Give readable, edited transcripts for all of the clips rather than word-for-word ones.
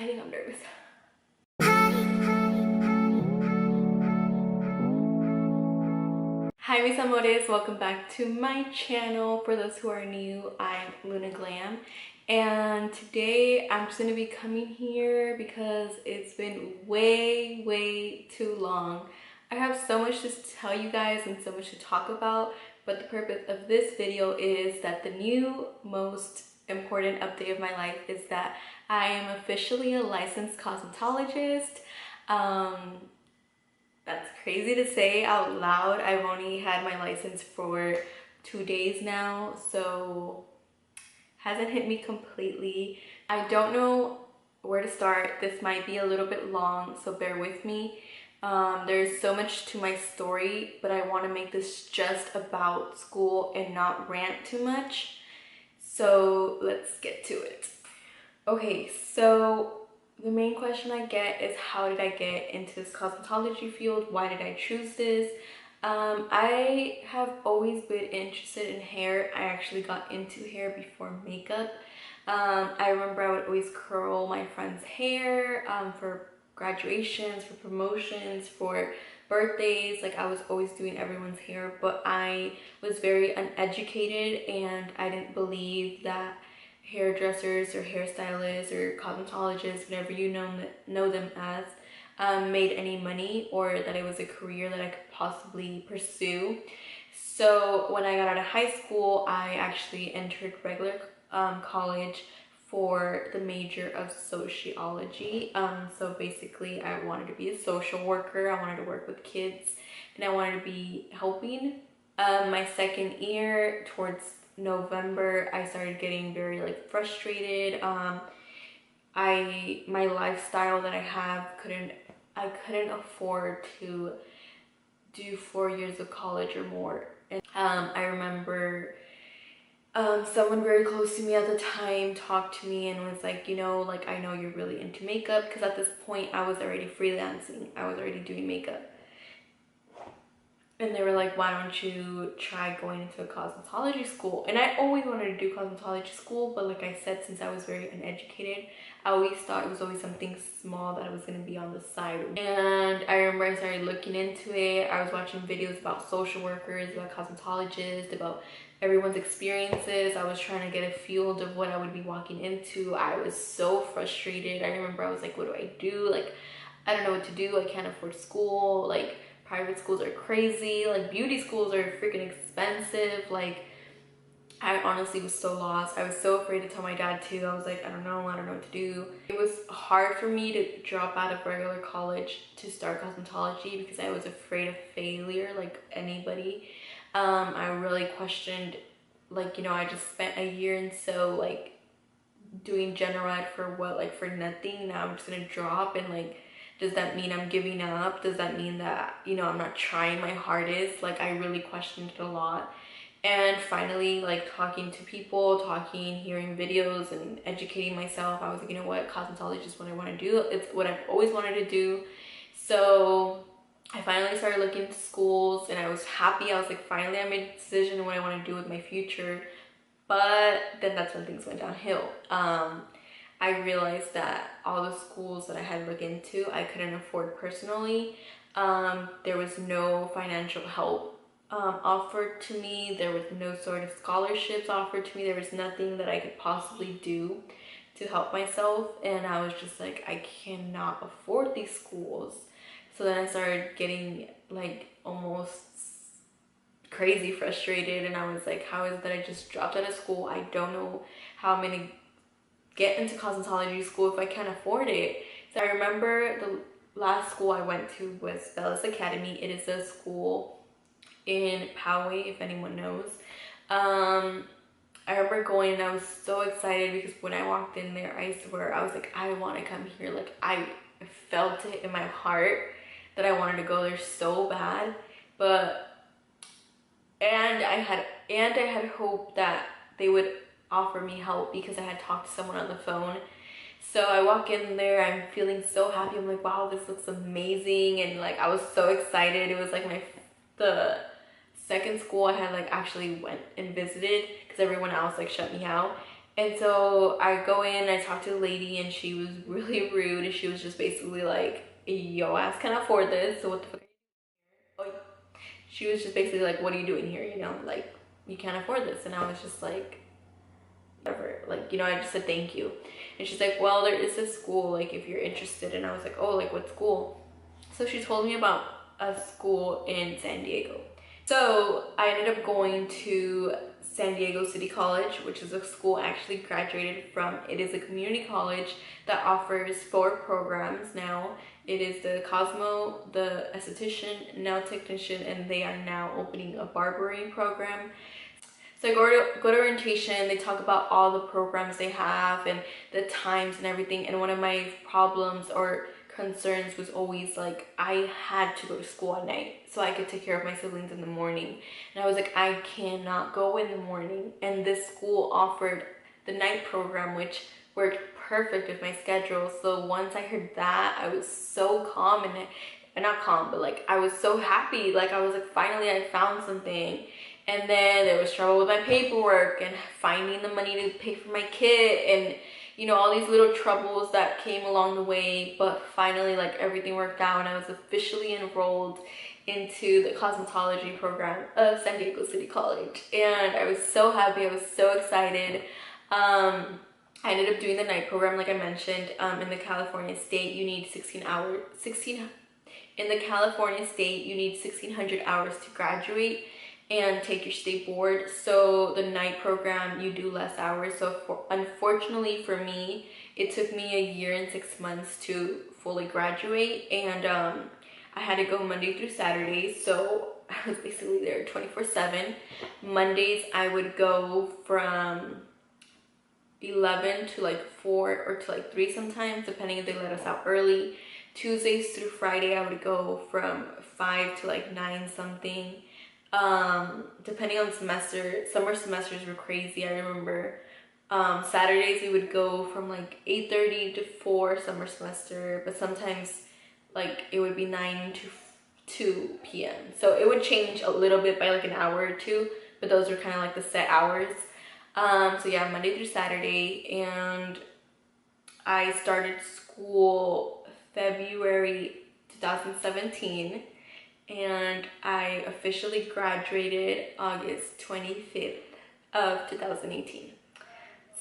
I think I'm nervous. Hi mis amores, welcome back to my channel. For those who are new, I'm Glam, and today I'm just gonna be coming here because it's been way too long. I have so much to tell you guys and so much to talk about, but the purpose of this video is that the new most important update of my life is that I am officially a licensed cosmetologist. That's crazy to say out loud. I've only had my license for 2 days now, so hasn't hit me completely. I don't know where to start. This might be a little bit long, so bear with me. There's so much to my story, but I want to make this just about school and not rant too much. So let's get to it. Okay, so the main question I get is, how did I get into this cosmetology field? Why did I choose this? I have always been interested in hair. I actually got into hair before makeup. I remember I would always curl my friends' hair for graduations, for promotions, for birthdays. Like, I was always doing everyone's hair, but I was very uneducated and I didn't believe that hairdressers or hairstylists or cosmetologists, whatever you know them as, made any money, or that it was a career that I could possibly pursue. So when I got out of high school, I actually entered regular college for the major of sociology. So basically I wanted to be a social worker. I wanted to work with kids and I wanted to be helping. My second year, towards November, I started getting very frustrated. My lifestyle that I have I couldn't afford to do 4 years of college or more. And I remember someone very close to me at the time talked to me and was like, I know you're really into makeup, because at this point I was already freelancing. I was already doing makeup. And they were like, why don't you try going into a cosmetology school? And I always wanted to do cosmetology school, but like I said, since I was very uneducated, I always thought it was always something small that I was going to be on the side. And I remember I started looking into it. I was watching videos about social workers, about cosmetologists, about everyone's experiences. I was trying to get a field of what I would be walking into. I was so frustrated. I remember I was like, what do I do? Like, I don't know what to do. I can't afford school. Like, private schools are crazy. Like, beauty schools are freaking expensive. Like, I honestly was so lost. I was so afraid to tell my dad too. I was like, I don't know what to do. It was hard for me to drop out of regular college to start cosmetology because I was afraid of failure, like anybody. I really questioned, I just spent a year and so doing general ed for what, for nothing. Now I'm just gonna drop, and does that mean I'm giving up? Does that mean that, I'm not trying my hardest? I really questioned it a lot. And finally, talking to people, hearing videos and educating myself, I was like, you know what, cosmetology is what I want to do. It's what I've always wanted to do. So I finally started looking into schools and I was happy. I was like, finally I made a decision on what I want to do with my future. But then that's when things went downhill. I realized that all the schools that I had looked into, I couldn't afford personally. There was no financial help offered to me. There was no sort of scholarships offered to me. There was nothing that I could possibly do to help myself. And I was just like, I cannot afford these schools. So then I started getting almost crazy frustrated. And I was like, how is it that I just dropped out of school? I don't know how I'm gonna get into cosmetology school if I can't afford it. So I remember the last school I went to was Bella's Academy. It is a school in Poway, if anyone knows. I remember going and I was so excited because when I walked in there, I swear, I was like, I want to come here. Like, I felt it in my heart that I wanted to go there so bad. And I had hope that they would offer me help because I had talked to someone on the phone. So I walk in there, I'm feeling so happy. I'm like, wow, this looks amazing. And I was so excited. It was the second school I had actually went and visited because everyone else shut me out. And so I go in, I talk to the lady, and she was really rude. And she was just basically like, yo ass can afford this, so what the fuck are you doing? She was just basically like, what are you doing here, you know, like, you can't afford this. And I was just like, whatever, like, you know, I just said thank you. And she's like, well, there is a school, like, if you're interested. And I was like, oh, like, what school? So she told me about a school in San Diego. So I ended up going to San Diego City College, which is a school I actually graduated from. It is a community college that offers 4 programs now. It is the Cosmo, the esthetician, nail technician, and they are now opening a barbering program. So I go to orientation, they talk about all the programs they have and the times and everything. And one of my problems or concerns was always like, I had to go to school at night so I could take care of my siblings in the morning. And I was like, I cannot go in the morning. And this school offered the night program, which worked perfect with my schedule. So once I heard that, I was so calm and not calm, but like I was so happy. Like I was like, finally I found something. And then there was trouble with my paperwork and finding the money to pay for my kit and, you know, all these little troubles that came along the way. But finally, like, everything worked out and I was officially enrolled into the cosmetology program of San Diego City College. And I was so happy. I was so excited. I ended up doing the night program, like I mentioned. In the California state, you need 1,600 hours to graduate and take your state board. So the night program, you do less hours. So unfortunately for me, it took me a year and 6 months to fully graduate. And I had to go Monday through Saturday. So I was basically there 24/7. Mondays, I would go from 11 to like 4 or to like 3 sometimes, depending if they let us out early. Tuesdays through Friday, I would go from 5 to like 9 something. Depending on semester. Summer semesters were crazy. I remember Saturdays we would go from like 8:30 to 4 summer semester, but sometimes like it would be 9 to 2 p.m. So it would change a little bit by like an hour or two, but those were kind of like the set hours. So yeah, Monday through Saturday. And I started school February 2017. And I officially graduated August 25th of 2018.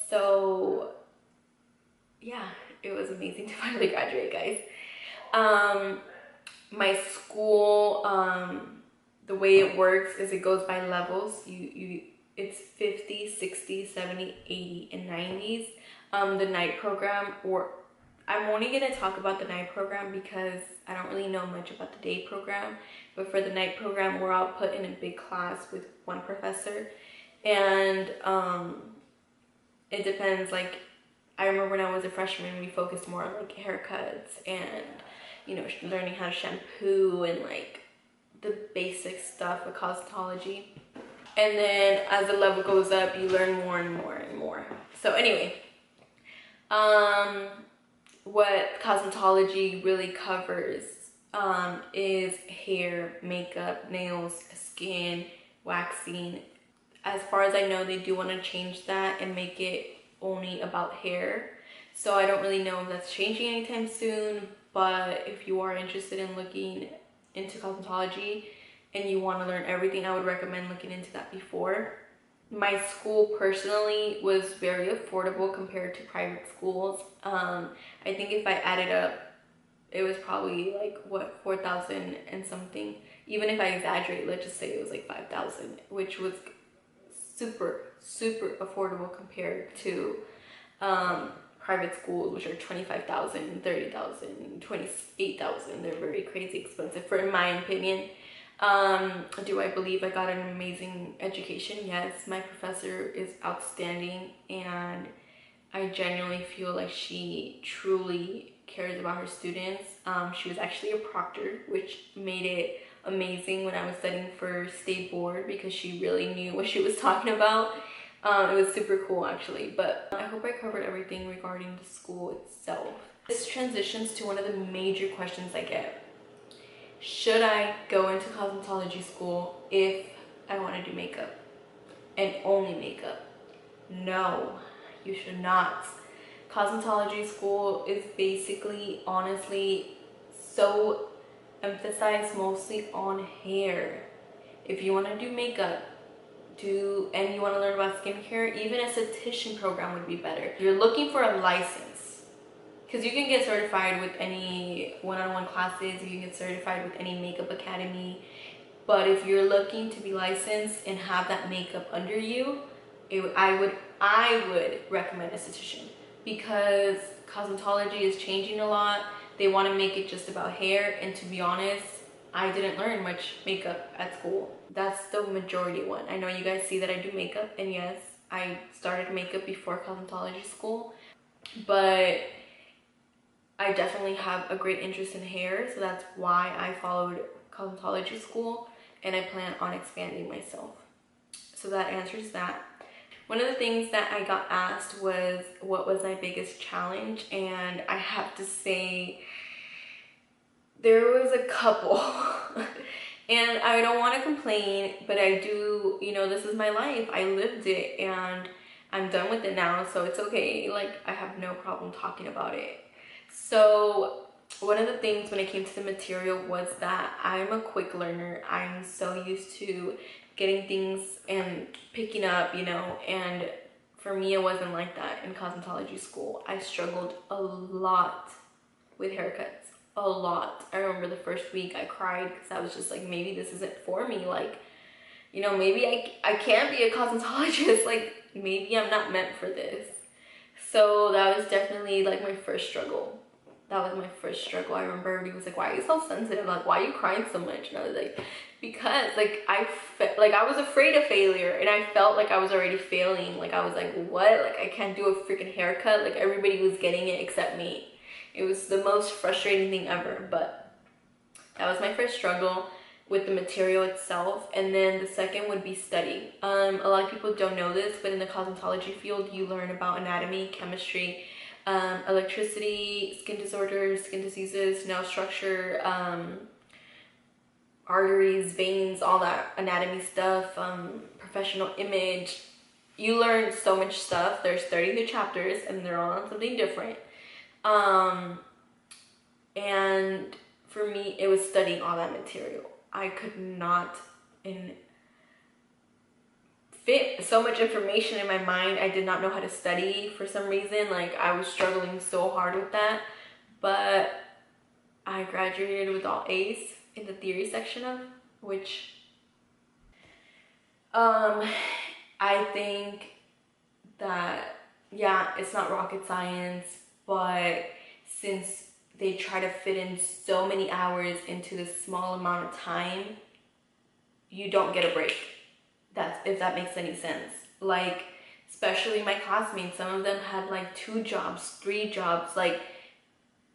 So yeah, it was amazing to finally graduate, guys. My school, the way it works is it goes by levels. It's 50, 60, 70, 80, and 90s. The night program, or I'm only going to talk about the night program because I don't really know much about the day program. But for the night program, we're all put in a big class with one professor. And it depends. Like, I remember when I was a freshman, we focused more on like haircuts and, you know, learning how to shampoo and like the basic stuff of cosmetology. And then as the level goes up, you learn more and more and more. So anyway, what cosmetology really covers is hair, makeup, nails, skin, waxing. As far as I know, they do want to change that and make it only about hair. So I don't really know if that's changing anytime soon, but if you are interested in looking into cosmetology and you want to learn everything, I would recommend looking into that before. My school personally was very affordable compared to private schools. I think if I added up, it was probably like what, 4,000 and something. Even if I exaggerate, let's just say it was like 5,000, which was super affordable compared to private schools, which are 25,000, 30,000, 28,000. They're very crazy expensive, for in my opinion. Do I believe I got an amazing education? Yes, my professor is outstanding, and I genuinely feel like she truly cares about her students. She was actually a proctor, which made it amazing when I was studying for state board because she really knew what she was talking about. It was super cool actually, but I hope I covered everything regarding the school itself. This transitions to one of the major questions I get. Should I go into cosmetology school if I want to do makeup and only makeup? No, You should not. Cosmetology school is basically, honestly, so emphasized mostly on hair. If you want to do makeup, and you want to learn about skincare, even a esthetician program would be better. If you're looking for a license, because you can get certified with any one-on-one classes, you can get certified with any makeup academy, but if you're looking to be licensed and have that makeup under you, I would recommend esthetician, because cosmetology is changing a lot. They want to make it just about hair, and to be honest, I didn't learn much makeup at school. That's the majority one. I know you guys see that I do makeup, and yes, I started makeup before cosmetology school, but I definitely have a great interest in hair, so that's why I followed cosmetology school, and I plan on expanding myself. So that answers that. One of the things that I got asked was, what was my biggest challenge? And I have to say, there was a couple. And I don't want to complain, but I do, you know, this is my life. I lived it and I'm done with it now, so it's okay. Like, I have no problem talking about it. So one of the things when it came to the material was that I'm a quick learner. I'm so used to getting things and picking up, you know, and for me it wasn't like that in cosmetology school. I struggled a lot with haircuts, a lot. I remember the first week I cried because I was just like, maybe this isn't for me. Like, you know, maybe I can't be a cosmetologist. Like, maybe I'm not meant for this. So that was definitely like my first struggle. That was my first struggle. I remember everybody was like, why are you so sensitive? Like, why are you crying so much? And I was like, because like I was afraid of failure, and I felt like I was already failing. Like, I was like, what? Like, I can't do a freaking haircut. Like, everybody was getting it except me. It was the most frustrating thing ever. But that was my first struggle with the material itself. And then the second would be study. A lot of people don't know this, but in the cosmetology field, you learn about anatomy, chemistry, electricity, skin disorders, skin diseases, nail structure, arteries, veins, all that anatomy stuff, professional image. You learn so much stuff. There's 32 chapters and they're all on something different. And for me, it was studying all that material. I could not fit so much information in my mind. I did not know how to study for some reason. Like, I was struggling so hard with that, but I graduated with all A's in the theory section of which I think that, yeah, it's not rocket science, but since they try to fit in so many hours into this small amount of time, you don't get a break. If that makes any sense. Like, especially my classmates, some of them had like 2 jobs, 3 jobs, like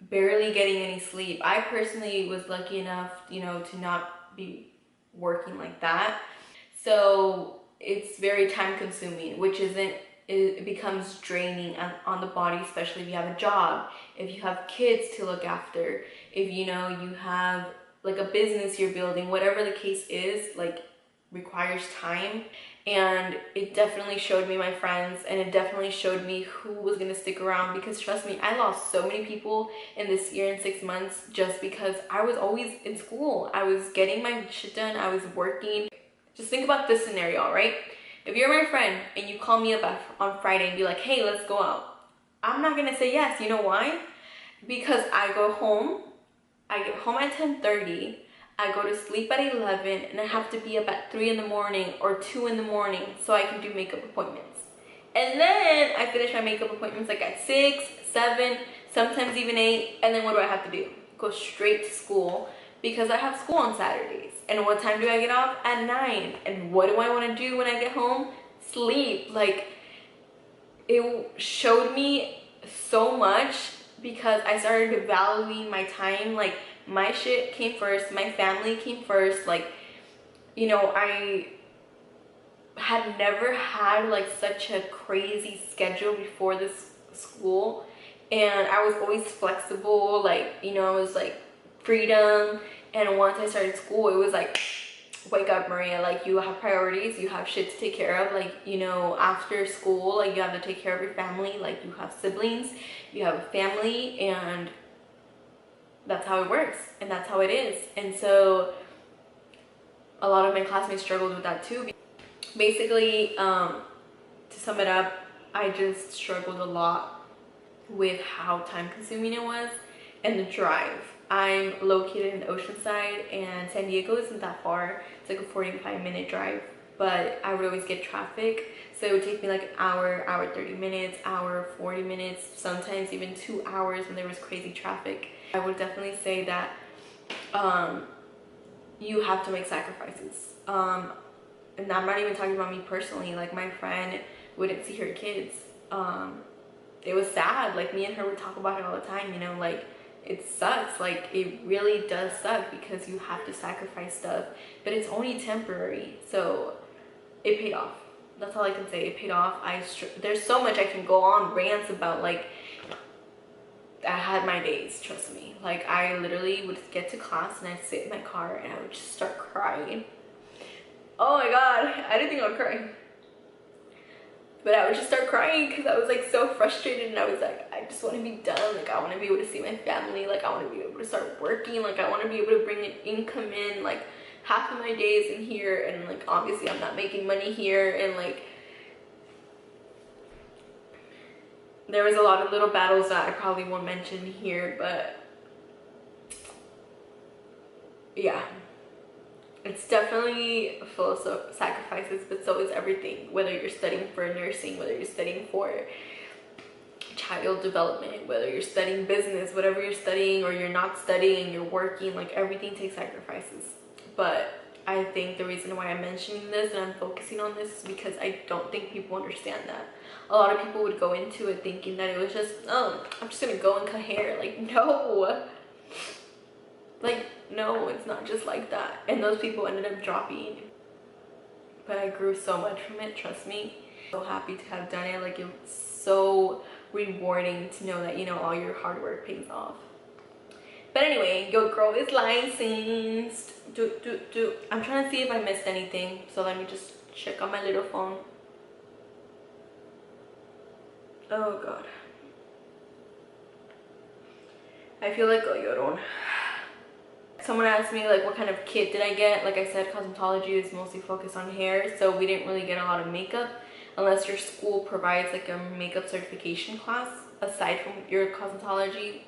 barely getting any sleep. I personally was lucky enough, you know, to not be working like that. So it's very time consuming, which it becomes draining on the body, especially if you have a job, if you have kids to look after, if, you know, you have like a business you're building, whatever the case is, like, requires time. And it definitely showed me my friends, and it definitely showed me who was gonna stick around, because trust me, I lost so many people in this year and 6 months just because I was always in school. I was getting my shit done, I was working. Just think about this scenario, right? If you're my friend and you call me up on Friday and be like, hey, let's go out, I'm not gonna say yes. You know why? Because I go home, I get home at 10:30, I go to sleep at 11, and I have to be up at 3 in the morning or 2 in the morning so I can do makeup appointments. And then I finish my makeup appointments like at 6, 7, sometimes even 8, and then what do I have to do? Go straight to school, because I have school on Saturdays. And what time do I get off? At 9. And what do I want to do when I get home? Sleep. Like, it showed me so much, because I started valuing my time. Like, my shit came first, my family came first. Like, you know, I had never had like such a crazy schedule before this school, and I was always flexible. Like, you know, it was like freedom. And once I started school, it was like wake up, Maria, like you have priorities, you have shit to take care of, like, you know, after school, like you have to take care of your family, like you have siblings, you have a family, and that's how it works, and that's how it is. And so a lot of my classmates struggled with that too. Basically, to sum it up, I just struggled a lot with how time consuming it was and the drive. I'm located in Oceanside, and San Diego isn't that far. It's like a 45-minute drive, but I would always get traffic. So it would take me like an hour, hour 30 minutes, hour 40 minutes, sometimes even 2 hours when there was crazy traffic. I would definitely say that you have to make sacrifices. And I'm not even talking about me personally. Like my friend wouldn't see her kids. It was sad. Like me and her would talk about it all the time, you know, like it sucks. Like it really does suck because you have to sacrifice stuff, but it's only temporary. So it paid off. That's all I can say. It paid off. There's so much I can go on rants about. Like I had my days, trust me. Like I literally would get to class and I'd sit in my car and I would just start crying. Oh my god, I didn't think I would cry. But I would just start crying because I was like so frustrated, and I was like, I just want to be done. Like I want to be able to see my family. Like I want to be able to start working. Like I want to be able to bring an income in. Like half of my days in here, and like obviously I'm not making money here, and like there was a lot of little battles that I probably won't mention here, but yeah. It's definitely full of sacrifices, but so is everything. Whether you're studying for nursing, whether you're studying for child development, whether you're studying business, whatever you're studying, or you're not studying, you're working, like everything takes sacrifices. But I think the reason why I'm mentioning this and I'm focusing on this is because I don't think people understand that. A lot of people would go into it thinking that it was just, oh, I'm just gonna go and cut hair. Like, no. Like, no, it's not just like that. And those people ended up dropping. But I grew so much from it, trust me. So happy to have done it. Like, it was so rewarding to know that, you know, all your hard work pays off. But anyway, your girl is licensed. I'm trying to see if I missed anything. So let me just check on my little phone. Oh, God. I feel like a llorón. Someone asked me like what kind of kit did I get. Like I said, cosmetology is mostly focused on hair, so we didn't really get a lot of makeup unless your school provides like a makeup certification class aside from your cosmetology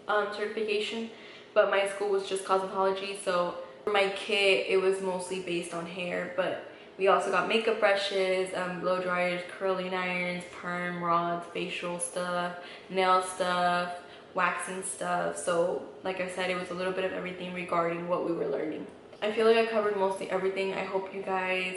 certification. But my school was just cosmetology, so for my kit it was mostly based on hair. But we also got makeup brushes, blow dryers, curling irons, perm rods, facial stuff, nail stuff, waxing stuff. So like I said, it was a little bit of everything regarding what we were learning. I feel like I covered mostly everything. I hope you guys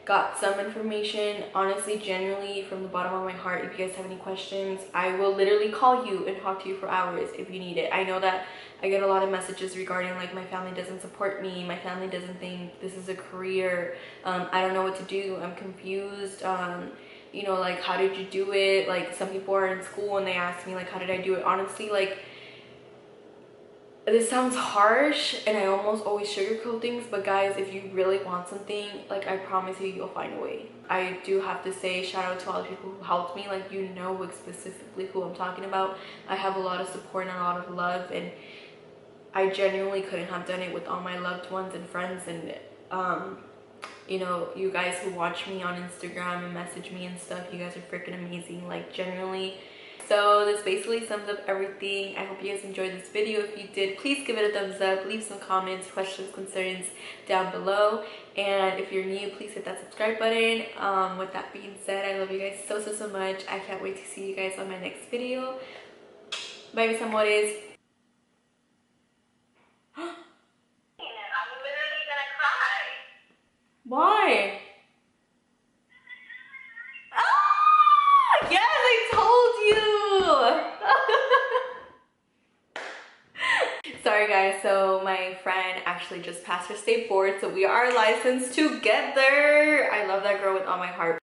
got some information. Honestly, genuinely, from the bottom of my heart, if you guys have any questions, I will literally call you and talk to you for hours if you need it. I know that I get a lot of messages regarding like my family doesn't support me, my family doesn't think this is a career, I don't know what to do, I'm confused, you know, like how did you do it? Like some people are in school and they ask me like how did I do it? Honestly, like this sounds harsh and I almost always sugarcoat things, but guys, if you really want something, like I promise you, you'll find a way. I do have to say shout out to all the people who helped me. Like, you know specifically who I'm talking about. I have a lot of support and a lot of love, and I genuinely couldn't have done it with all my loved ones and friends, and you know, you guys who watch me on Instagram and message me and stuff, you guys are freaking amazing, like genuinely. So this basically sums up everything. I hope you guys enjoyed this video. If you did, please give it a thumbs up, leave some comments, questions, concerns down below, and if you're new, please hit that subscribe button. With that being said, I love you guys so much. I can't wait to see you guys on my next video. Bye, mis amores. Why? Ah! Yes, I told you! Sorry guys, so my friend actually just passed her state board, so we are licensed together. I love that girl with all my heart.